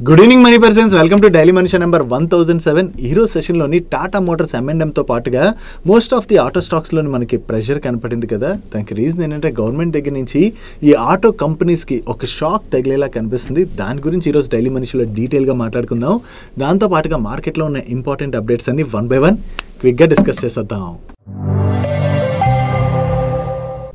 Good evening money persons, welcome to daily మనిషి number 1007. ఈరోజు సెషన్లోని Tata Motors M&Mతో పాటుగా మోస్ట్ ఆఫ్ ది ఆటో స్టాక్స్లోని మనకి pressure కనపడింది కదా. దానికి రీజన్ ఏంటంటే గవర్నమెంట్ దగ్గర నుంచి ఈ ఆటో కంపెనీస్కి ఒక షాక్ తగిలేలా కనిపిస్తుంది. దాని గురించి ఈరోజు డైలీ మనిషిలో డీటెయిల్గా మాట్లాడుకుందాం. దాంతో పాటుగా మార్కెట్లో ఉన్న ఇంపార్టెంట్ అప్డేట్స్ అన్ని 1 by 1 క్విక్గా డిస్కస్ చేసేద్దాం.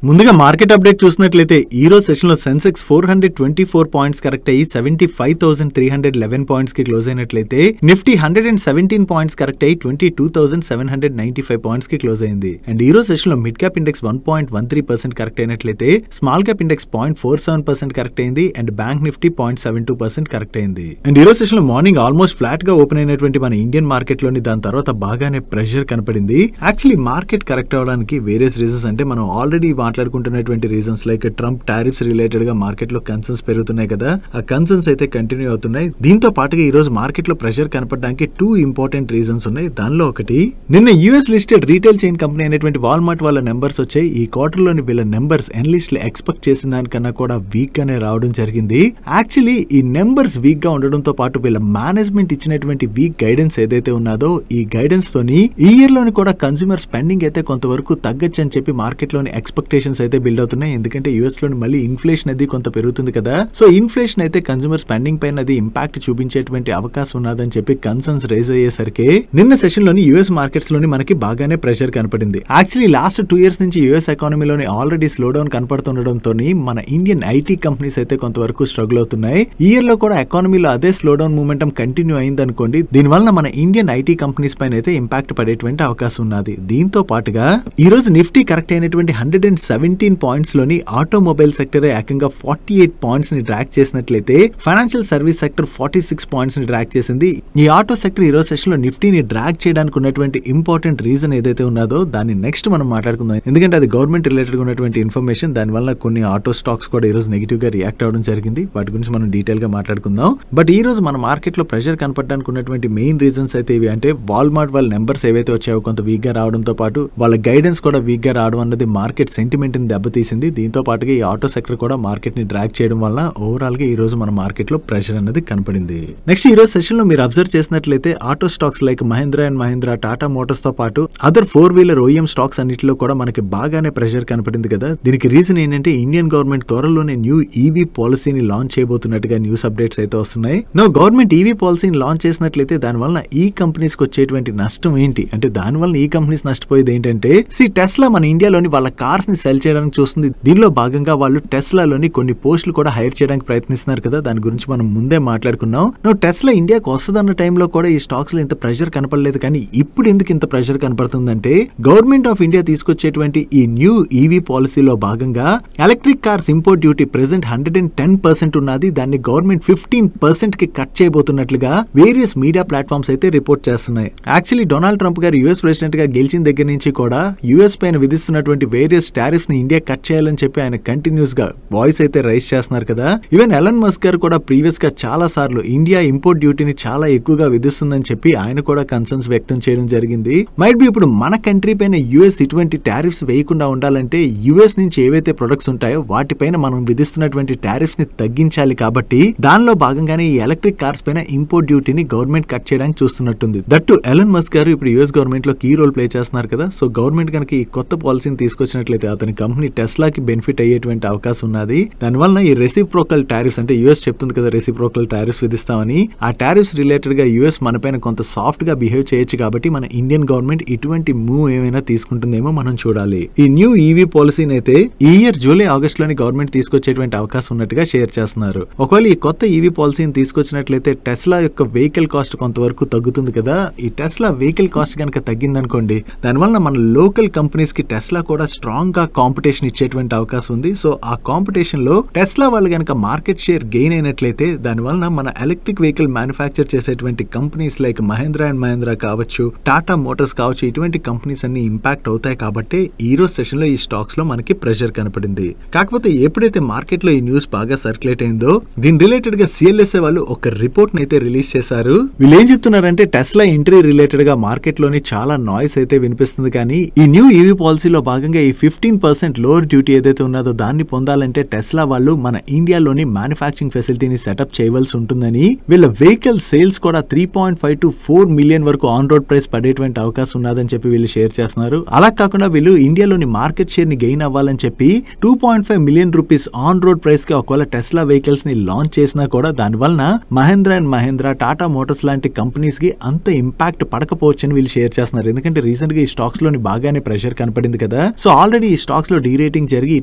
ముందుగా మార్కెట్ అప్డేట్ చూసినట్లయితే ఈ రోజు సెషన్ లో సెన్సెక్స్ 424 పాయింట్స్ కరెక్ట్ అయ్యి 75,311 పాయింట్స్ కి క్లోజ్ అయినట్లయితే నిఫ్టీ 117 పాయింట్స్ కరెక్ట్ అయ్యి 22,795 పాయింట్స్ కి క్లోజ్ అయింది. అండ్ ఈ రోజు సెషన్ లో మిడ్ క్యాప్ ఇండెక్స్ 1.13% కరెక్ట్ అయినట్లయితే స్మాల్ క్యాప్ ఇండెక్స్ 0.47% కరెక్ట్ అయింది. అండ్ బ్యాంక్ నిఫ్టీ 0.72% కరెక్ట్ అయింది. అండ్ ఈ రోజు సెషన్ లో మార్నింగ్ ఆల్మోస్ట్ ఫ్లాట్ గా ఓపెన్ అయినటువంటి మన ఇండియన్ మార్కెట్ లోని దాని తర్వాత బాగానే ప్రెషర్ కనపడింది. యాక్చువల్లీ మార్కెట్ కరెక్ట్ అవడానికి వేరియస్ రీజన్స్, అంటే మనం ఆల్రెడీ మాట్లాడుకుంటున్నటువంటి reasons like Trump tariffs related గా మార్కెట్ లో కన్సర్న్స్ పెరుగుతున్నాయి కదా, ఆ కన్సర్న్స్ అయితే కంటిన్యూ అవుతున్నాయి. దీంతో పాటుగా ఈ రోజు మార్కెట్ లో ప్రెషర్ కనపడడానికి 2 ఇంపార్టెంట్ రీజన్స్ ఉన్నాయి. దానిలో ఒకటి, నిన్న US listed retail chain company అయినటువంటి వాల్మార్ట్ వాళ్ళ నెంబర్స్ వచ్చాయి. ఈ క్వార్టర్ లోని వీళ్ళ నెంబర్స్ ఎనలిస్ట్ ఎక్స్పెక్ట్ చేసిన దానికన్నా కూడా వీక్ గానే రావడం జరిగింది. యాక్చువల్లీ ఈ నెంబర్స్ వీక్ గా ఉండడంతో పాటు వీళ్ళ మేనేజ్మెంట్ ఇచ్చినటువంటి వీక్ గైడెన్స్ ఏదైతే ఉన్నదో, ఈ గైడెన్స్ తోని ఈ ఇయర్ లోని కూడా కన్స్యూమర్ స్పెండింగ్ అయితే కొంతవరకు తగ్గచ్చు అని చెప్పి మార్కెట్ లోని ఎక్స్పెక్టేషన్స్ అయితే బిల్డ్ అవుతున్నాయి. ఎందుకంటే యూఎస్ లోని మళ్ళీ ఇన్ఫ్లేషన్ అది కొంత పెరుగుతుంది కదా, సో ఇన్ఫ్లేషన్ అయితే కన్స్యూమర్ స్పెండింగ్ పైన అది ఇంపాక్ట్ చూపించేటువంటి అవకాశం ఉన్నదని చెప్పి కన్సర్న్స్ రైజ్ అయ్యేసరికి నిన్న సెషన్ లోని యూఎస్ మార్కెట్స్ లోని మనకి బాగానే ప్రెషర్ కనపడింది. యాక్చువల్లీ లాస్ట్ 2 years నుంచి యూఎస్ ఎకానమీలోని ఆల్రెడీ స్లో డౌన్ కనపడుతుండడంతో మన ఇండియన్ ఐటీ కంపెనీస్ అయితే కొంతవరకు స్ట్రగుల్ అవుతున్నాయి. ఈ ఇయర్ లో కూడా ఎకానమీలో అదే స్లో డౌన్ మూమెంటం కంటిన్యూ అయింది అనుకోండి, దీనివల్ల మన ఇండియన్ ఐటీ కంపెనీస్ పైన అయితే ఇంపాక్ట్ పడేటువంటి అవకాశం ఉన్నది. దీంతో పాటుగా ఈ రోజు నిఫ్టీ కరెక్ట్ అయినటువంటి 117 పాయింట్స్ లోని ఆటోమొబైల్ సెక్టర్ ఏకంగా 48 పాయింట్స్ ని డ్రాక్ చేసినట్లయితే ఫైనాన్షియల్ సర్వీస్ సెక్టర్ 46 పాయింట్స్ ని డ్రాక్ చేసింది. ఈ ఆటో సెక్టర్ ఈ రోజు సెషన్ లో నిఫ్టీని డ్రాక్ చేయడానికి ఉన్నటువంటి ఇంపార్టెంట్ రీజన్ ఏదైతే ఉన్నదో దాన్ని నెక్స్ట్ మనం మాట్లాడుకుందాం. ఎందుకంటే అది గవర్నమెంట్ రిలేటెడ్ ఉన్నటువంటి ఇన్ఫర్మేషన్, దానివల్ల కొన్ని ఆటో స్టాక్స్ కూడా ఈ రోజు నెగిటివ్ గా రియాక్ట్ అవడం జరిగింది. వాటి గురించి మనం డీటెయిల్ గా మాట్లాడుకుందాం. బట్ ఈ రోజు మన మార్కెట్ లో ప్రెషర్ కనపడడానికి ఉన్నటువంటి మెయిన్ రీజన్స్ అయితే ఇవి, అంటే వాల్మార్ట్ వాళ్ళ నెంబర్స్ ఏవైతే వచ్చాయో కొంత వీక్ గా రావడంతో పాటు వాళ్ళ గైడెన్స్ కూడా వీక్ గా రావడం అన్నది మార్కెట్ సెంటిమెంట్ ని దెబ్బతీసింది. దీంతో పాటుగా ఈ ఆటో సెక్టర్ కూడా మార్కెట్ ని డ్రాక్ చేయడం వల్ల ఓవరాల్ గా ఈ రోజు మన మార్కెట్ లో ప్రెషర్ అనేది కనపడింది. నెక్స్ట్ ఈ రోజు సెషన్ లో మీరు అబ్జర్వ్ చేసినట్లయితే auto stocks like Mahindra and Mahindra, Tata Motors తో పాటు అదర్ 4-wheeler OEM స్టాక్స్ అన్నిటిలో కూడా మనకి బాగానే ప్రెషర్ కనపడింది కదా. దీనికి రీజన్ ఏంటంటే ఇండియన్ గవర్నమెంట్ త్వరలోనే న్యూ ఈవీ పాలసీని లాంచ్ చేయబోతున్నట్టుగా న్యూస్ అప్డేట్స్ అయితే వస్తున్నాయి. గవర్నమెంట్ ఈవీ పాలసీని లాంచ్ చేసినట్లయితే దానివల్ల ఈ కంపెనీస్ కి వచ్చేటువంటి నష్టం ఏంటి, అంటే దానివల్ల ఈ కంపెనీస్ నష్టపోయేది ఏంటంటే టెస్లా మన ఇండియాలోని వాళ్ళ కార్స్ ని సెల్ చేయడానికి చూస్తుంది. దీనిలో భాగంగా వాళ్ళు టెస్లాలోని కొన్ని పోస్టులు కూడా హైర్ చేయడానికి ప్రయత్నిస్తున్నారు కదా, దాని గురించి మనం ముందే మాట్లాడుకున్నాం. టెస్లా ఇండియాకి వస్తుందన్న టైంలో కూడా ఈ స్టాక్స్ లో ఇంత ప్రెషర్ కనపడలేదు, కానీ ఇప్పుడు ఎందుకు ఇంత ప్రెషర్ కనపడుతుందంటే గవర్నమెంట్ ఆఫ్ ఇండియా తీసుకొచ్చేటువంటి ఈ న్యూ ఈవీ పాలసీలో భాగంగా electric cars import duty present 110% ఉన్నది, దాన్ని గవర్నమెంట్ 15% కి కట్ చేయబోతున్నట్లుగా వేరియస్ మీడియా ప్లాట్ఫామ్స్ అయితే రిపోర్ట్ చేస్తున్నాయి. యాక్చువల్లీ డొనాల్డ్ ట్రంప్ గారు యుఎస్ ప్రెసిడెంట్ గా గెలిచిన దగ్గర నుంచి కూడా యుఎస్ పైన విధిస్తున్నటువంటి వేరియస్ టారిఫ్స్ ని ఇండియా కట్ చేయాలని చెప్పి ఆయన కంటిన్యూస్ గా వాయిస్ అయితే రైజ్ చేస్తున్నారు కదా. ఈవెన్ ఎలన్ మస్క్ గారు కూడా ప్రీవియస్ గా చాలా సార్లు ఇండియా ఇంపోర్ట్ డ్యూటీని చాలా ఎక్కువగా విధిస్తుందని చెప్పి ఆయన కూడా కన్సర్న్స్ వ్యక్తం చేయడం జరిగింది. మైట్ బి ఇప్పుడు మన కంట్రీ పైన యుఎస్ ఇటువంటి టారిఫ్స్ వేయకుండా ఉండాలంటే యుఎస్ నుంచి ఏవైతే ప్రొడక్ట్స్ ఉంటాయో వాటిపైన మనం విధిస్తున్నటువంటి టారిఫ్స్ ని తగ్గించాలి. కాబట్టి దానిలో భాగంగానే ఈ ఎలక్ట్రిక్ కార్స్ పైన ఇంపోర్ట్ డ్యూటీని గవర్నమెంట్ కట్ చేయడానికి చూస్తున్నట్టుంది. దట్టు ఎలన్ మస్క్ గారు ఇప్పుడు యుఎస్ గవర్నమెంట్ లో కీ రోల్ ప్లే చేస్తున్నారు కదా. సో గవర్నమెంట్ కనుక ఈ కొత్త పాలసీని తీసుకొచ్చినట్లయితే అతని కంపెనీ టెస్లాకి బెనిఫిట్ అయ్యేటువంటి అవకాశం ఉన్నది. దానివల్ల ఈ రెసిప్రోకల్ టారిఫ్స్, అంటే యుఎస్ చెప్తుంది కదా రెసిప్రోకల్ టారిఫ్స్ విధిస్తామని, ఆ టారిఫ్స్ రిలేటెడ్ గా యుఎస్ మన పైన కొంత సాఫ్ట్ గా బిహేవ్ చేయొచ్చు. కాబట్టి మన ఇండియన్ గవర్నమెంట్ ఇటువంటి మూవ్ ఏమైనా తీసుకుంటుందేమో మనం చూడాలి. ఈ న్యూ ఈవీ పాలసీని అయితే ఈ ఇయర్ జూలై ఆగస్ట్ లోని గవర్నమెంట్ తీసుకొచ్చేటువంటి అవకాశం ఉన్నట్టుగా షేర్ చేస్తున్నారు. ఒకవేళ ఈ కొత్త ఈవీ పాలసీని తీసుకొచ్చినట్లయితే టెస్లా యొక్క వెహికల్ కాస్ట్ కొంతవరకు తగ్గుతుంది కదా. ఈ టెస్లా వెహికల్ కాస్ట్ కనుక తగ్గిందనుకోండి, దానివల్ల మన లోకల్ కంపెనీస్ కి టెస్లా కూడా స్ట్రాంగ్ గా కాంపిటీషన్ ఇచ్చేటువంటి అవకాశం ఉంది. సో ఆ కాంపిటీషన్ లో టెస్లా వాళ్ళు కనుక మార్కెట్ షేర్ గెయిన్ అయినట్లయితే దానివల్ల మన ఎలక్ట్రిక్ వెహికల్ మ్యానుఫ్యాక్చర్ చేసేటువంటి companies like Mahindra and Mahindra కావచ్చు, టాటా మోటార్స్ కావచ్చు, ఇటువంటి కంపెనీస్ అన్ని ఇంపాక్ట్ అవుతాయి. కాబట్టి ఈ రోజు సెషన్ లో ఈ స్టాక్స్ లో మనకి ప్రెషర్ కనపడింది. కాకపోతే ఎప్పుడైతే మార్కెట్ లో ఈ న్యూస్ బాగా సర్క్యులేట్ అయిందో దీని రిలేటెడ్ గా CLSA వాళ్ళు ఒక రిపోర్ట్ అయితే రిలీజ్ చేశారు. వీళ్ళు ఏం చెప్తున్నారంటే టెస్లా ఎంట్రీ రిలేటెడ్ గా మార్కెట్ లోని చాలా నాయిస్ అయితే వినిపిస్తుంది, కానీ ఈ న్యూ ఈవీ పాలసీలో భాగంగా ఈ 15% 15% లోవర్ డ్యూటీ ఏదైతే ఉన్నదో దాన్ని పొందాలంటే టెస్లా వాళ్ళు మన ఇండియాలోని మ్యానుఫ్యాక్చరింగ్ ఫెసిలిటీని సెటప్ చేయవలసి ఉంటుందని, వీళ్ళ వెహికల్ సేల్స్ కూడా 3.5 to 4 మిలియన్ వరకు ఆన్ రోడ్ ప్రైస్ పడేటువంటి అవకాశం ఉన్నదని చెప్పి వీళ్ళు షేర్ చేస్తున్నారు. అలా కాకుండా వీళ్ళు ఇండియాలోని మార్కెట్ షేర్ ని గెయిన్ అవ్వాలని చెప్పి 2.5 million rupees on road price కి ఒకవేళ టెస్లా వెహికల్స్ ని లాంచ్ చేసినా కూడా దాని వలన మహేంద్ర అండ్ మహేంద్ర, టాటా మోటార్స్ లాంటి కంపెనీస్ కి అంత ఇంపాక్ట్ పడకపోవచ్చు అని వీళ్ళు షేర్ చేస్తున్నారు. ఎందుకంటే రీసెంట్ గా ఈ స్టాక్స్ లోని బాగానే ప్రెషర్ కనపడింది కదా. సో ఆల్రెడీ ఈ స్టాక్స్ లో డీరేటింగ్ జరిగి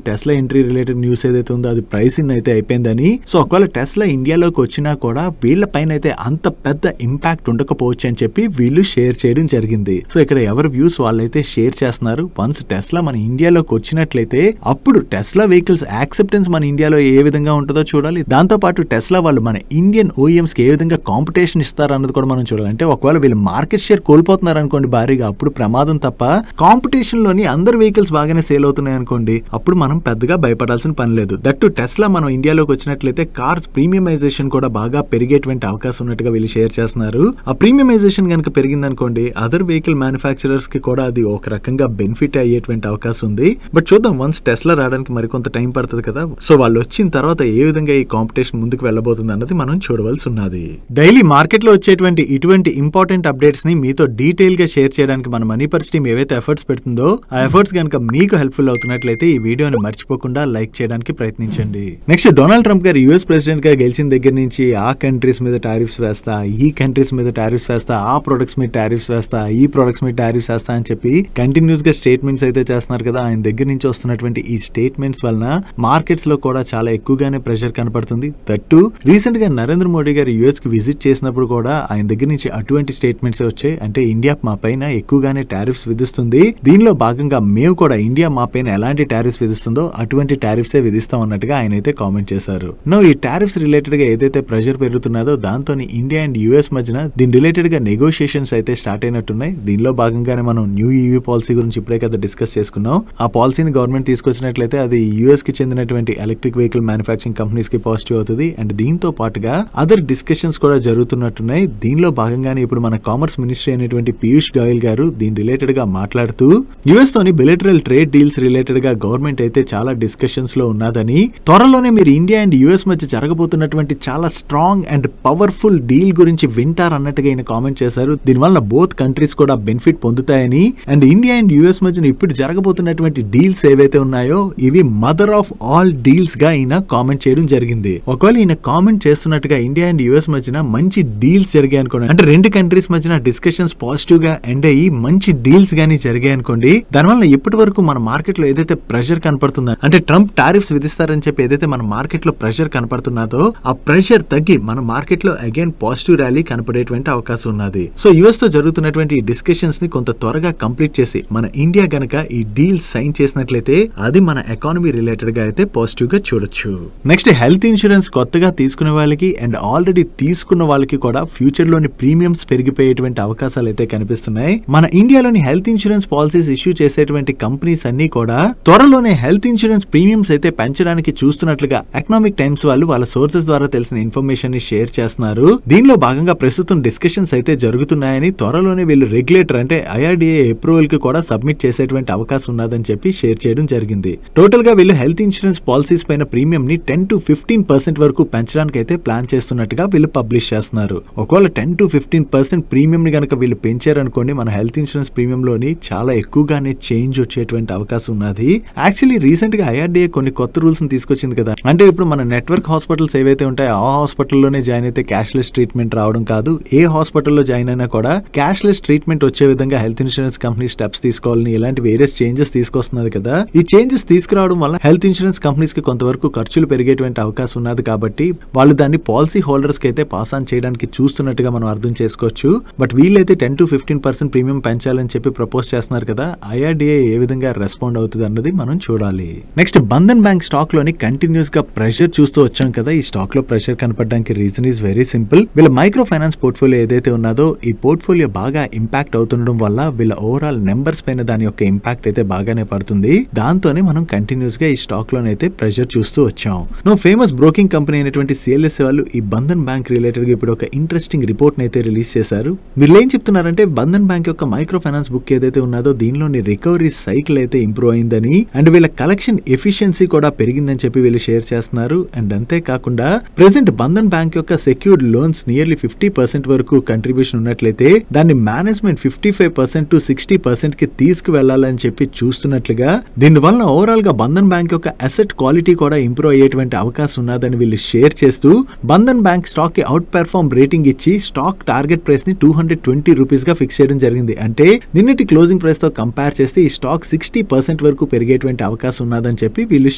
టెస్లా ఎంట్రీ రిలేటెడ్ న్యూస్ ఏదైతే ఉందో అది ప్రైసింగ్ అయితే అయిపోయిందని. సో ఒకవేళ టెస్లా ఇండియాలోకి వచ్చినా కూడా వీళ్ళ పైన అయితే అంత పెద్ద ఇంపాక్ట్ ఉండకపోవచ్చు అని చెప్పి వీళ్ళు షేర్ చేయడం జరిగింది. సో ఇక్కడ ఎవరి వ్యూస్ వాళ్ళైతే షేర్ చేస్తున్నారు. వన్స్ టెస్లా మన ఇండియాలోకి వచ్చినట్లయితే అప్పుడు టెస్లా వెహికల్స్ యాక్సెప్టెన్స్ మన ఇండియాలో ఏ విధంగా ఉంటుందో చూడాలి. దాంతో పాటు టెస్లా వాళ్ళు మన ఇండియన్ ఓఈఎంస్ కి ఏ విధంగా కాంపిటీషన్ ఇస్తారు అన్నది కూడా మనం చూడాలి. అంటే ఒకవేళ వీళ్ళు మార్కెట్ షేర్ కోల్పోతున్నారు అనుకోండి భారీగా, అప్పుడు ప్రమాదం తప్ప కాంపిటీషన్ లోని అందరు వెహికల్స్ బాగానే సేల్ అవుతున్నాయి అనుకోండి, అప్పుడు మనం పెద్దగా భయపడాల్సిన పని లేదు. దట్టు టెస్లా మనం ఇండియాలోకి వచ్చినట్లయితే కార్స్ ప్రీమియమైజేషన్ కూడా బాగా పెరిగేటువంటి అవకాశం ఉన్నట్టుగా వీళ్ళు షేర్ చేస్తున్నారు. ఆ ప్రీమియమైజేషన్ కనుక పెరిగింది అనుకోండి, అదర్ వెహికల్ మ్యానుఫ్యాక్చరర్స్ కి కూడా అది ఒక రకంగా బెనిఫిట్ అయ్యేటువంటి అవకాశం ఉంది. బట్ చూద్దాం, వన్స్ టెస్లా రావడానికి మరికొంత టైం పడుతుంది కదా. సో వాళ్ళు వచ్చిన తర్వాత ఏ విధంగా ఈ కాంపిటీషన్ ముందుకు వెళ్ళబోతుంది అన్నది మనం చూడవలసి ఉన్నది. డైలీ మార్కెట్ లో వచ్చేటువంటి ఇటువంటి ఇంపార్టెంట్ అప్డేట్స్ ని మీతో డీటెయిల్ గా షేర్ చేయడానికి మన మనీ పర్స్ టీమ్ ఏవైతే ఎఫర్ట్స్ పెడుతుందో ఆ ఎఫర్ట్స్ కనుక మీకు హెల్ప్ఫుల్ అవుతున్నట్లయితే ఈ వీడియోని మర్చిపోకుండా లైక్ చేయడానికి ప్రయత్నించండి. నెక్స్ట్, డొనాల్డ్ ట్రంప్ గారు యూఎస్ ప్రెసిడెంట్ గా గెలిచిన దగ్గర నుంచి ఆ కంట్రీస్ మీద టారిఫ్స్ వేస్తా, ఈ కంట్రీస్ మీద టారిఫ్స్ వేస్తా, ఆ ప్రొడక్ట్స్ మీద టారిఫ్స్ వేస్తా, ఈ ప్రొడక్ట్స్ మీద టారిఫ్స్ వేస్తా అని చెప్పి కంటిన్యూస్ గా స్టేట్మెంట్స్ అయితే చేస్తున్నారు కదా. ఆయన దగ్గర నుంచి వస్తున్నటువంటి ఈ స్టేట్మెంట్స్ వలన మార్కెట్స్ లో కూడా చాలా ఎక్కువగానే ప్రెషర్ కనపడుతుంది. దట్టు రీసెంట్ గా నరేంద్ర మోడీ గారు యూఎస్ కి విజిట్ చేసినప్పుడు కూడా ఆయన దగ్గర నుంచి అటువంటి స్టేట్మెంట్స్ వచ్చాయి. అంటే ఇండియా మా పైన ఎక్కువగానే టారిఫ్స్ విధిస్తుంది, దీనిలో భాగంగా మేము కూడా ఇండియా మా పైన ఎలాంటి టారిఫ్స్ విధిస్తుందో అటువంటి టారిఫ్స్ విధిస్తాం అన్నట్టుగా ఆయన అయితే కామెంట్ చేశారు. ఈ టారిఫ్స్ రిలేటెడ్ గా ఏదైతే ప్రెషర్ పెరుగుతున్నదో దాంతో ఇండియా అండ్ యుఎస్ మధ్యన దీని రిలేటెడ్ గా నెగోషియేషన్స్ అయితే స్టార్ట్ అయినట్టున్నాయి. దీనిలో భాగంగానే మనం న్యూ ఈవీ పాలసీ గురించి ఇప్పుడే కదా డిస్కస్ చేసుకున్నాం. ఆ పాలసీని గవర్నమెంట్ తీసుకొచ్చినట్లయితే అది యుఎస్ కి చెందినటువంటి ఎలక్ట్రిక్ వెహికల్ మ్యానుఫ్యాక్చరింగ్ కంపెనీస్ కి పాజిటివ్ అవుతుంది. అండ్ దీంతో పాటుగా అదర్ డిస్కషన్స్ కూడా జరుగుతున్నట్టున్నాయి. దీనిలో భాగంగానే ఇప్పుడు మన కామర్స్ మినిస్ట్రీ అనేటువంటి పీయూష్ గోయల్ గారు దీని రిలేటెడ్ గా మాట్లాడుతూ యుఎస్ తోని బిలేటరల్ ట్రేడ్ డీల్స్ రిలేటెడ్ గా గవర్నమెంట్ అయితే చాలా డిస్కషన్స్ లో ఉన్నదని, త్వరలోనే మీరు ఇండియా అండ్ యుఎస్ మధ్య జరగబోతున్నటువంటి చాలా స్ట్రాంగ్ అండ్ పవర్ఫుల్ డీల్ గురించి వింటారు అన్నట్టుగా ఆయన కామెంట్ చేశారు. దీనివల్ల బోత్ కంట్రీస్ కూడా బెనిఫిట్ పొందుతాయని, అండ్ ఇండియా అండ్ యుఎస్ మధ్యన ఇప్పుడు జరగబోతున్నటువంటి డీల్స్ ఏవైతే ఉన్నాయో ఇవి మదర్ ఆఫ్ ఆల్ డీల్స్ గా ఈయన కామెంట్ చేయడం జరిగింది. ఒకవేళ ఈయన కామెంట్ చేస్తున్నట్టుగా ఇండియా అండ్ యుఎస్ మధ్యన మంచి డీల్స్ జరిగాయి అనుకోండి, అంటే రెండు కంట్రీస్ మధ్యన డిస్కషన్స్ పాజిటివ్ గా ఎండ్ అయ్యి మంచి డీల్స్ గానీ జరిగాయి అనుకోండి, దానివల్ల ఇప్పటి వరకు మన మార్కెట్ లో ఏదైతే ప్రెషర్ కనపడుతుందో, అంటే ట్రంప్ టారిఫ్స్ విధిస్తారని చెప్పి ఏదైతే మన మార్కెట్ లో ప్రెషర్ కనపడుతున్నదో ఆ ప్రెషర్ తగ్గి మన మార్కెట్ లో అగైన్ పాజిటివ్ ర్యాలీ కనపడేటువంటి అవకాశం ఉన్నది. సో యుఎస్ తో జరుగుతున్నటువంటి డిస్కషన్స్ ని కొంత త్వరగా కంప్లీట్ చేసి మన ఇండియా గనక ఈ డీల్ సైన్ చేసినట్లయితే అది మన ఎకానమీ రిలేటెడ్ గా అయితే పాజిటివ్ గా చూడొచ్చు. నెక్స్ట్, హెల్త్ ఇన్సూరెన్స్ కొత్తగా తీసుకునే వాళ్ళకి అండ్ ఆల్రెడీ తీసుకున్న వాళ్ళకి కూడా ఫ్యూచర్ లోని ప్రీమియమ్స్ పెరిగిపోయేటువంటి అవకాశాలు అయితే కనిపిస్తున్నాయి. మన ఇండియాలోని హెల్త్ ఇన్సూరెన్స్ పాలసీస్ ఇష్యూ చేసేటువంటి కంపెనీస్ అన్ని కూడా త్వరలోనే హెల్త్ ఇన్సూరెన్స్ ప్రీమియమ్స్ అయితే పెంచడానికి చూస్తున్నట్లుగా ఎకనామిక్ టైమ్స్ వాళ్ళు వాళ్ళ సోర్సెస్ ద్వారా తెలిసిన ఇన్ఫర్మేషన్ ని షేర్ చేస్తున్నారు. దీనిలో భాగంగా ప్రస్తుతం డిస్కషన్స్ అయితే జరుగుతున్నాయని, త్వరలోనే వీళ్ళు రెగ్యులేటర్ అంటే ఐఆర్డీఏ అప్రూవల్ కి కూడా సబ్మిట్ చేసేటువంటి అవకాశం ఉన్నదని చెప్పి షేర్ చేయడం జరిగింది. టోటల్ గా వీళ్ళు హెల్త్ ఇన్సూరెన్స్ పాలసీస్ పైన ప్రీమియం ని 10 to 15% వరకు పెంచడానికి అయితే ప్లాన్ చేస్తున్నట్టుగా వీళ్ళు పబ్లిష్ చేస్తున్నారు. ఒకవేళ 10 to 15% ప్రీమియం ని గనక వీళ్ళు పెంచారనుకోండి, మన హెల్త్ ఇన్సూరెన్స్ ప్రీమియం లోని చాలా ఎక్కువగానే చేంజ్ వచ్చేటువంటి అవకాశం ఉన్నది. యాక్చువల్లీ రీసెంట్ గా ఐఆర్డీఏ కొన్ని కొత్త రూల్స్ ని తీసుకొచ్చింది కదా. అంటే ఇప్పుడు మన నెట్వర్క్ హాస్పిటల్స్ ఏవైతే ఉంటాయో ఆ హాస్పిటల్లోనే జాయిన్ అయితే క్యాష్లెస్ ట్రీట్మెంట్ రావడం కాదు, ఏ హాస్పిటల్లో జాయిన్ అయినా కూడా క్యాష్లెస్ ట్రీట్మెంట్ వచ్చే విధంగా హెల్త్ ఇన్సూరెన్స్ కంపెనీ స్టెప్స్ తీసుకోవాలని ఇలాంటి వేరియస్ చేంజెస్ తీసుకొస్తున్నది కదా. ఈ చేంజెస్ తీసుకురావడం వల్ల హెల్త్ ఇన్సూరెన్స్ కంపెనీస్ కి కొంతవరకు ఖర్చులు పెరిగేటువంటి అవకాశం ఉన్నది. కాబట్టి వాళ్ళు దాన్ని పాలసీ హోల్డర్స్ కి అయితే పాస్ ఆన్ చేయడానికి చూస్తున్నట్టుగా మనం అర్థం చేసుకోవచ్చు. బట్ వీళ్ళైతే 10 to 15% ప్రీమియం పెంచాలని చెప్పి ప్రపోజ్ చేస్తున్నారు కదా. ఐఆర్డీఏ ఏ విధంగా రెస్పాండ్ అవుతుంది అన్నది మనం చూడాలి. నెక్స్ట్, బంధన్ బ్యాంక్ స్టాక్ లోని కంటిన్యూస్ గా ప్రెషర్ చూస్తూ వచ్చాం కదా. ఈ స్టాక్ లో ప్రెషర్ కనపడడానికి రీజన్ ఈస్ వెరీ సింపుల్. వీళ్ళ మైక్రో ఫైనాన్స్ పోర్ట్ఫోలియో ఏదైతే ఉన్నదో ఈ పోర్ట్ఫోలియో బాగా ఇంపాక్ట్ అవుతుండడం వల్ల వీళ్ళ ఓవరాల్ నెంబర్స్ పైన దాని యొక్క ఇంపాక్ట్ అయితే బాగానే పడుతుంది. దాంతోనే మనం కంటిన్యూస్ గా ఈ స్టాక్ లోనైతే ప్రెషర్ చూస్తూ వచ్చాం. ఫేమస్ బ్రోకింగ్ కంపెనీ అయినటువంటి సిఎల్ఎస్ వాళ్ళు ఈ బంధన్ బ్యాంక్ రిలేటెడ్ గా ఇప్పుడు ఒక ఇంట్రెస్టింగ్ రిపోర్ట్ అయితే రిలీజ్ చేశారు. వీళ్ళు ఏం చెప్తున్నారంటే బంధన్ బ్యాంక్ యొక్క మైక్రో ఫైనాన్స్ బుక్ ఏదైతే ఉన్నదో దీనిలోని రికవరీ సైకిల్ అయితే ఇంప్రూవ్ ఇంప్రూవ్ అయిందని అండ్ వీళ్ళ కలెక్షన్ ఎఫిషియన్సీ కూడా పెరిగిందని చెప్పి వీళ్ళు షేర్ చేస్తున్నారు. అండ్ అంతేకాకుండా ప్రెసెంట్ బంధన్ బ్యాంక్ యొక్క సెక్యూర్డ్ లోన్స్ నియర్లీ 50% వరకు కంట్రిబ్యూషన్ ఉన్నట్లయితే దాన్ని మేనేజ్మెంట్ 55% to 60% కి తీసుకువెళ్లాలని చెప్పి చూస్తున్నట్లుగా, దీనివల్ల ఓవరాల్ గా బంధన్ బ్యాంక్ యొక్క అసెట్ క్వాలిటీ కూడా ఇంప్రూవ్ అయ్యేటువంటి అవకాశం ఉన్నదని వీళ్ళు షేర్ చేస్తూ బంధన్ బ్యాంక్ స్టాక్ కి అవుట్ పెర్ఫార్మ్ రేటింగ్ ఇచ్చి స్టాక్ టార్గెట్ ప్రైస్ ని 220 రూపీస్ గా ఫిక్స్ చేయడం జరిగింది. అంటే నిన్నటి క్లోజింగ్ ప్రైస్ తో కంపేర్ చేస్తే ఈ స్టాక్ 60% వరకు పెరిగేటువంటి అవకాశం ఉన్నదని చెప్పి వీళ్ళు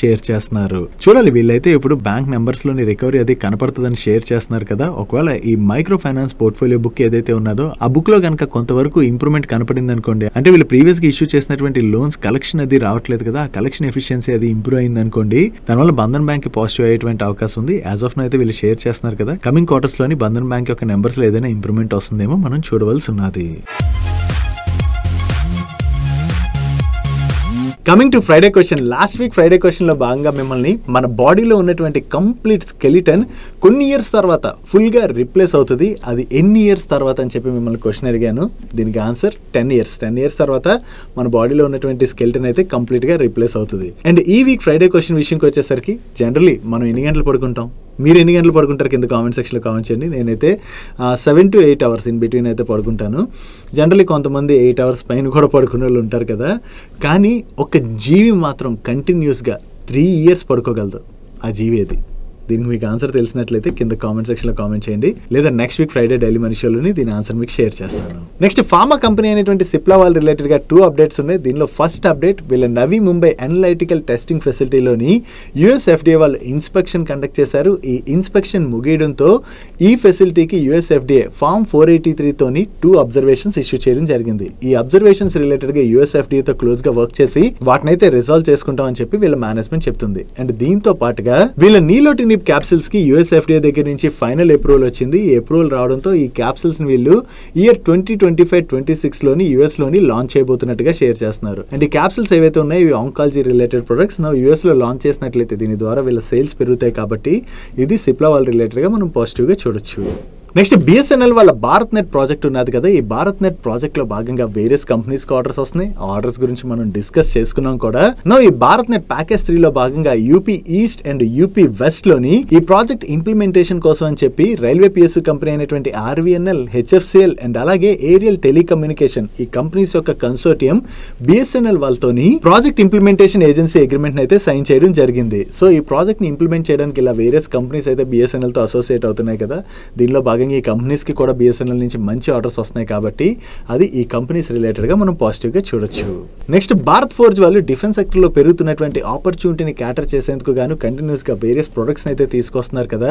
షేర్ చేస్తున్నారు. చూడాలి, వీళ్ళైతే ఇప్పుడు బ్యాంక్ నెంబర్స్ లోని రికవరీ అది కనపడుతుందని షేర్ చేస్తున్నారు కదా. ఒకవేళ ఈ మైక్రో ఫైనాన్స్ పోర్ట్ఫోలియో బుక్ ఏదైతే ఉన్నదో ఆ బుక్ లో కనుక కొంతవరకు ఇంప్రూవ్మెంట్ కనపడింది అనుకోండి, అంటే వీళ్ళు ప్రీవియస్ గా ఇష్యూ చేసినటువంటి లోన్స్ కలెక్షన్ అది రావట్లేదు కదా, ఆ కలెక్షన్ ఎఫిషియన్సీ అది ఇంప్రూవ్ అయింది అనుకోండి, దానివల్ల బంధన్ బ్యాంక్ పాజిటివ్ అయ్యేటువంటి అవకాశం ఉంది. యాజ్ ఆఫ్ నో అయితే వీళ్ళు షేర్ చేస్తున్నారు కదా. కమింగ్ క్వార్టర్స్ లోని బంధన్ బ్యాంక్ యొక్క నెంబర్స్ లో ఏదైనా ఇంప్రూవ్మెంట్ వస్తుందేమో మనం చూడవలసి ఉన్నది. Coming to Friday question. Last week Friday question లో భాగంగా మిమ్మల్ని మన బాడీలో ఉన్నటువంటి కంప్లీట్ స్కెలిటన్ కొన్ని ఇయర్స్ తర్వాత ఫుల్ గా రిప్లేస్ అవుతుంది, అది ఎన్ని ఇయర్స్ తర్వాత అని చెప్పి మిమ్మల్ని క్వశ్చన్ అడిగాను. దీనికి ఆన్సర్ 10 years. 10 years తర్వాత మన బాడీలో ఉన్నటువంటి స్కెలిటన్ అయితే కంప్లీట్ గా రిప్లేస్ అవుతుంది. అండ్ ఈ వీక్ ఫ్రైడే క్వశ్చన్ విషయంకి వచ్చేసరికి జనరలీ మనం ఎన్ని గంటలు పడుకుంటాం, మీరు ఎన్ని గంటలు పడుకుంటారు కింద కామెంట్ సెక్షన్లో కామెంట్ చేయండి. నేనైతే 7 to 8 hours ఇన్ బిట్వీన్ అయితే పడుకుంటాను. జనరల్లీ కొంతమంది 8 hours పైన కూడా పడుకునే వాళ్ళు ఉంటారు కదా. కానీ ఒక జీవి మాత్రం కంటిన్యూస్గా 3 years పడుకోగలదు. ఆ జీవి అది. దీనికి మీకు ఆన్సర్ తెలిసినట్లయితే కింద కామెంట్ సెక్షన్లో కామెంట్ చేయండి, లేదా next week Friday daily money షోలోని దీని ఆన్సర్ మీకు షేర్ చేస్తాను. నెక్స్ట్ ఫార్మా కంపెనీ అయినటువంటి సిప్లా వాళ్ళ రిలేటెడ్గా 2 updates ఉన్నాయి. దీనిలో ఫస్ట్ అప్డేట్, వీళ్ళ నవీ ముంబై అనలైటికల్ టెస్టింగ్ ఫెసిలిటీలోని US FDA వాళ్ళు ఇన్స్పెక్షన్ కండక్ట్ చేశారు. ఈ ఇన్స్పెక్షన్ ముగియడంతో ఈ ఫెసిలిటీకి US FDA ఫార్మ్ 483 తోని 2 observations ఇష్యూ చేయడం జరిగింది. ఈ అబ్జర్వేషన్స్ రిలేటెడ్గా US FDA తో క్లోజ్గా వర్క్ చేసి వాటినైతే రిజాల్వ్ చేసుకుంటామని చెప్పి వీళ్ళ మేనేజ్మెంట్ చెప్తుంది. అండ్ దీంతో పాటుగా వీళ్ళ నీలోటిని క్యాప్సిల్స్ కి US FDA దగ్గర నుంచి ఫైనల్ అప్రూవల్ వచ్చింది. ఈ అప్రూవల్ రావడంతో ఈ క్యాప్సిల్స్ ని వీళ్ళు ఇయర్ 2025-26 లోని US లోని లాంచ్ చేయబోతున్నట్టుగా షేర్ చేస్తున్నారు. అండ్ ఈ క్యాప్సిల్స్ ఏవైతే ఉన్నాయో ఇవి ఆంకాలజీ రిలేటెడ్ ప్రొడక్ట్స్ US లో లాంచ్ చేసినట్లయితే దీని ద్వారా వీళ్ళ సేల్స్ పెరుగుతాయి. కాబట్టి ఇది సిప్లా వాళ్ళ రిలేటెడ్ గా మనం పాజిటివ్ గా చూడొచ్చు. నెక్స్ట్ BSNL వాళ్ళ భారత్ నెట్ ప్రాజెక్ట్ ఉన్నది కదా. ఈ భారత్ నెట్ ప్రాజెక్ట్ లో భాగంగా వేరియస్ కంపెనీస్ కి ఆర్డర్స్ వస్తున్నాయి. ఆర్డర్స్ గురించి మనం డిస్కస్ చేసుకున్నాం కూడా. ఈ భారత్ నెట్ ప్యాకేజ్ 3 లో భాగంగా UP east and UP west లోని ఈ ప్రాజెక్ట్ ఇంప్లిమెంటేషన్ కోసం అని చెప్పి రైల్వే PSU కంపెనీ అయినటువంటి RVNL, HFCL అండ్ అలాగే ఏరియల్ టెలికమ్యూనికేషన్ ఈ కంపెనీస్ యొక్క కన్సోర్టియం BSNL వాళ్ళతోని ప్రాజెక్ట్ ఇంప్లిమెంటేషన్ ఏజెన్సీ అగ్రిమెంట్ అయితే సైన్ చేయడం జరిగింది. సో ఈ ప్రాజెక్ట్ ని ఇంప్లిమెంట్ చేయడానికి ఇలా వేరియస్ కంపెనీస్ అయితే BSNL తో అసోసియేట్ అవుతున్నాయి కదా. దీనిలో భాగంగా ఈ కంపెనీస్ కి కూడా BSNL నుంచి మంచి ఆర్డర్స్ వస్తున్నాయి కాబట్టి అది ఈ కంపెనీస్ రిలేటెడ్ గా మనం పాజిటివ్ గా చూడొచ్చు. నెక్స్ట్ భారత్ ఫోర్జ్ వాళ్ళు డిఫెన్స్ సెక్టర్ లో పెరుగుతున్నటువంటి ఆపర్చునిటీని క్యాటర్ చేసేందుకు గాను కంటిన్యూస్ గా వేరియస్ ప్రొడక్ట్స్ అయితే తీసుకొస్తున్నారు కదా.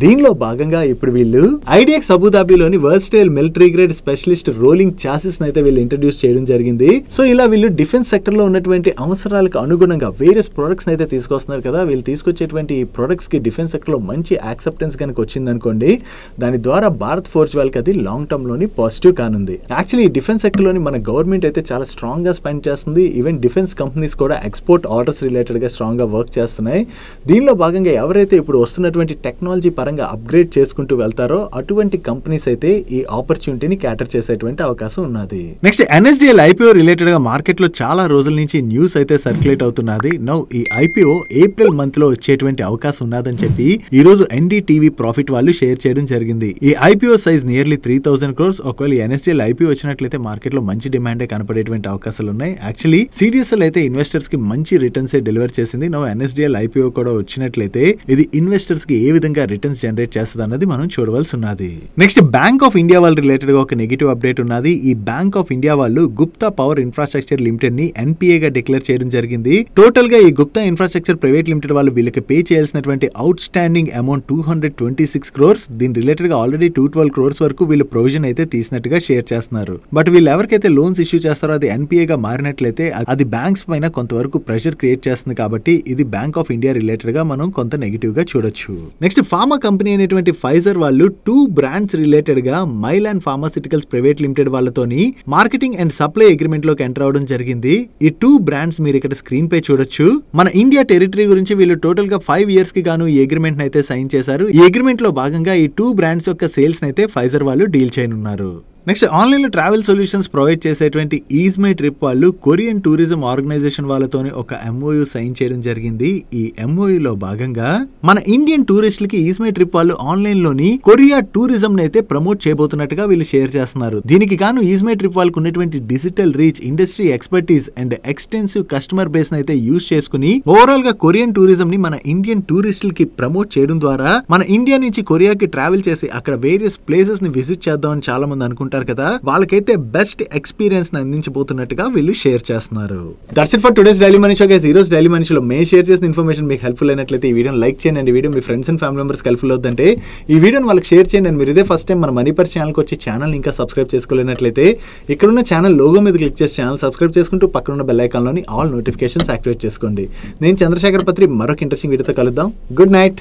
దీనిలో భాగంగా ఇప్పుడు వీళ్ళు IDX అబుదాబిలోని versatile military grade specialist rolling chassis అయితే వీళ్ళు ఇంట్రడ్యూస్ చేయడం జరిగింది. సో ఇలా వీళ్ళు డిఫెన్స్ సెక్టర్ లో ఉన్నటువంటి అవసరాలకు అనుగుణంగా వేరియస్ ప్రొడక్ట్స్ అయితే తీసుకొస్తున్నారు కదా. వీళ్ళు తీసుకొచ్చేటువంటి ఈ ప్రొడక్ట్స్ కి డిఫెన్స్ సెక్టర్ లో మంచి యాక్సెప్టెన్స్ కనుక వచ్చింది అనుకోండి, దాని ద్వారా భారత్ ఫోర్జ్ వాళ్ళకి అది లాంగ్ టర్మ్ లోని పాజిటివ్ కానుంది. యాక్చువల్లీ ఈ డిఫెన్స్ సెక్టర్ లోని మన గవర్నమెంట్ అయితే చాలా స్ట్రాంగ్ గా స్పెండ్ చేస్తుంది. ఈవెన్ డిఫెన్స్ కంపెనీస్ కూడా ఎక్స్పోర్ట్ ఆర్డర్స్ రిలేటెడ్ గా స్ట్రాంగ్ గా వర్క్ చేస్తున్నాయి. దీనిలో భాగంగా ఎవరైతే ఇప్పుడు వస్తున్నటువంటి టెక్నాలజీ పరంగా అప్గ్రేడ్ చేసుకుంటూ వెళ్తారో అటువంటి కంపెనీస్ అయితే ఈ ఆపర్చునిటీని క్యాటర్ చేసేటువంటి అవకాశం ఉన్నది. నెక్స్ట్ NSDL IPO రిలేటెడ్ గా మార్కెట్ లో చాలా రోజుల నుంచి న్యూస్ అయితే సర్క్యులేట్ అవుతున్నది. నౌ ఈ IPO ఏప్రిల్ మంత్ లో వచ్చేటువంటి అవకాశం ఉన్నదని చెప్పి ఈ రోజు NDTV ప్రాఫిట్ వాళ్ళు షేర్ చేయడం జరిగింది. ఈ IPO సైజ్ నియర్లీ 3000 crores. ఒకవేళ NSDL IPO వచ్చినట్లయితే మార్కెట్ లో మంచి డిమాండ్ కనపడేటువంటి అవకాశాలు ఉన్నాయి. యాక్చువల్లీ CDSL అయితే ఇన్వెస్టర్స్ కి మంచి రిటర్న్స్ డెలివర్ చేసింది. నో NSDL IPO కూడా వచ్చినట్లయితే ఇది ఇన్వెస్టర్స్ కి ఏ విధంగా రిటర్న్స్ జనరేట్ చేస్తుంది అన్నది మనం చూడవలసి ఉన్నది. నెక్స్ట్ బ్యాంక్ ఆఫ్ ఇండియా వాళ్ళ రిలేటెడ్ గా ఒక నెగిటివ్ అప్డేట్ ఉన్నది. ఈ బ్యాంక్ ఆఫ్ ఇండియా వాళ్ళు గుప్తా పవర్ ఇన్ఫ్రాస్ట్రక్చర్ లిమిటెడ్ ని NPA గా డిక్లేర్ చేయడం జరిగింది. టోటల్ గా ఈ గుప్తా ఇన్ఫ్రాస్ట్రక్చర్ ప్రైవేట్ లిమిటెడ్ వాళ్ళు వీళ్ళకి పే చేయాల్సినటువంటి అవుట్ స్టాండింగ్ అమౌంట్ 226 crores. దీని రిలేటెడ్ గా ఆల్రెడీ 212 crores వరకు వీళ్ళు ప్రొవిజన్ అయితే తీసినట్టుగా షేర్ చేస్తున్నారు. బట్ వీళ్ళు ఎవరికైతే లోన్స్ ఇష్యూ చేస్తారో అది NPA గా మారినట్లయితే అది బ్యాంక్స్ పైన కొంతవరకు ప్రెషర్ క్రియేట్ చేస్తుంది. కాబట్టి ఇది బ్యాంక్ ఆఫ్ ఇండియా రిలేటెడ్ గా మనం కొంత నెగిటివ్ గా చూడొచ్చు. నెక్స్ట్ ఫార్మా కంపెనీ అయినటువంటి ఫైజర్ వాళ్ళు 2 brands రిలేటెడ్ గా మైలాన్ ఫార్మాసిటికల్స్ ప్రైవేట్ లిమిటెడ్ వాళ్ళతోని మార్కెటింగ్ అండ్ సప్లై అగ్రిమెంట్ లోకి ఎంటర్ అవడం జరిగింది. ఈ 2 brands మీరు ఇక్కడ స్క్రీన్ పై చూడొచ్చు. మన ఇండియా టెరిటరీ గురించి వీళ్ళు టోటల్ గా 5 years కి గాను ఈ అగ్రిమెంట్ అయితే సైన్ చేశారు. ఈ అగ్రిమెంట్ లో భాగంగా ఈ 2 brands యొక్క సేల్స్ అయితే ఫైజర్ వాళ్ళు డీల్ చేయనున్నారు. నెక్స్ట్ ఆన్లైన్ లో ట్రావెల్ సొల్యూషన్స్ ప్రొవైడ్ చేసేటువంటి ఈజ్ మై ట్రిప్ వాళ్ళు కొరియన్ టూరిజం ఆర్గనైజేషన్ వాళ్ళతోని ఒక MOU సైన్ చేయడం జరిగింది. ఈ MOU లో భాగంగా మన ఇండియన్ టూరిస్టులకి ఈజ్ మై ట్రిప్ వాళ్ళు ఆన్లైన్ లోని కొరియా టూరిజం అయితే ప్రమోట్ చేయబోతున్నట్టుగా వీళ్ళు షేర్ చేస్తున్నారు. దీనికి గాను ఈజ్ మై ట్రిప్ వాళ్ళకు ఉన్నటువంటి digital reach, industry expertise and extensive customer base అయితే యూజ్ చేసుకుని ఓవరాల్ గా కొరియన్ టూరిజం ని మన ఇండియన్ టూరిస్టులకి ప్రమోట్ చేయడం ద్వారా మన ఇండియా నుంచి కొరియాకి ట్రావెల్ చేసి అక్కడ వేరియస్ ప్లేసెస్ ని విజిట్ చేద్దామని చాలా మంది అనుకుంటారు కదా. వాళ్ళకైతే బెస్ట్ ఎక్స్పీరియన్స్ అందించబోతున్నట్టుగా వీళ్ళు షేర్ చేస్తున్నారు. That's it for today's daily money show guys. ఈ రోజు డైలీ మనీ షోలో మేము షేర్ చేసిన ఇన్ఫర్మేషన్ మీకు హెల్ప్ఫుల్ అయినట్లయితే ఈ వీడియోని లైక్ చేయండి. ఈ video me friends and family members helpful అవుతుందంటే ఈ వీడియోని వాళ్ళకి షేర్ చేయండి. మీరు ఇదే ఫస్ట్ టైం మన మనీ పర్ ఛానల్కి వచ్చి ఛానల్ ఇంకా సబ్స్క్రైబ్ చేసుకోలేనట్లయితే ఇక్కడున్న ఛానల్ లోగో మీద క్లిక్ చేసి ఛానల్ సబ్స్క్రైబ్ చేసుకుంటూ పక్కన బెల్ ఐకాన్లోని ఆల్ నోటిఫికేషన్స్ యాక్టివేట్ చేసుకోండి. నేను చంద్రశేఖర్ పత్రి మరొక ఇంట్రెస్టింగ్ వీడియోతో కలుద్దాం. Good night.